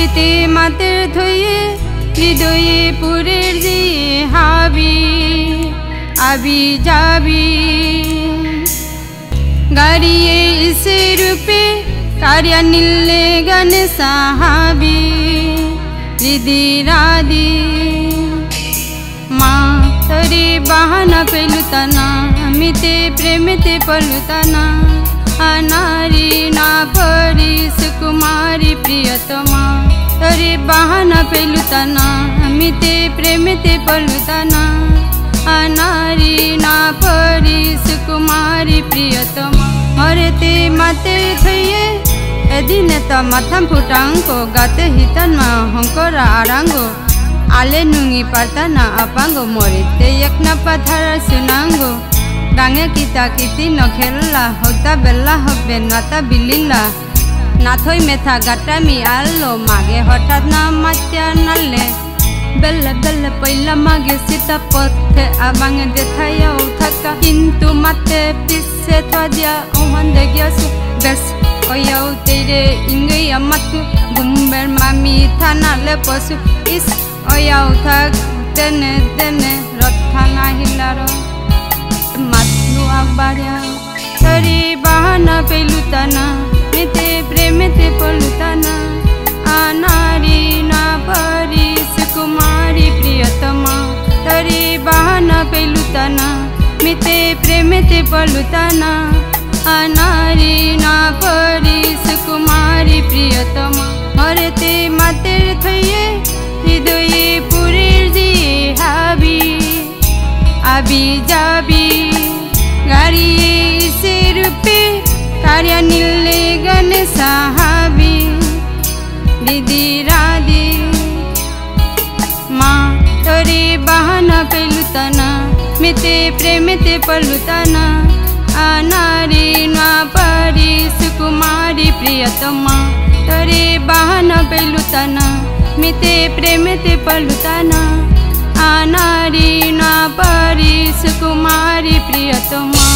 মরেতে মাতের থইয়ে হৃদয়ে পুরের দিয়ে হাবি আবি যাবি গাড়িয়ে ইসে রূপে কারিয়া নীলে গানে সাহাবি হৃদি রাদি মা তরে বাহানা পেলুতানা মিতে প্রেমেতে পলুতানা अनारी ना परी सुकुमारी प्रियतमा तोरे बहाना पेलुताना मिते प्रेमते पलुताना अनारी ना परी सुकुमारी प्रियतमा मरेते माते थइए एदिने त माथाम फुटांगो गाते हितनमा हंकरा आरांगो आले नुंगी पारताना अपांगो मरेते एकना पथर सुनांगो गांगे किता किती नखेला होता बेला हबे नाता बिलिला नाथोई मेथा गाटामी आलो मागे हठात ना मात्या नाले बेले बेले पहिला मागे सीता पथे आबांगे देथाया उठाका किंतु माते पिसे थदिया ओहंदे गयासु बेस ओयाउ तेरे इंगे यामतु गुम्बर मामी थाना ले पसु इस ओयाउ थाक तेने तेने रथाना Hellaro matnu abarya tari bahana pelutana mite premete polutana anari na pari sukumari priyatama tari bahana pelutana mite premete polutana anari na pari sukumari priyatama marete mater thaiye hridoye purer diye habi आबी जाबी गाड़िए इसे रूपे कारिया नीले गने साहाबी दीदी रादी माँ तोरे बहाना पेलुताना मिते प्रेमते पलुताना अनारी ना परी सुकुमारी प्रियतमा तोरे बहाना पेलुताना मिते प्रेमते पलुताना अनारी ना परी सुकुमारी प्रियतमा।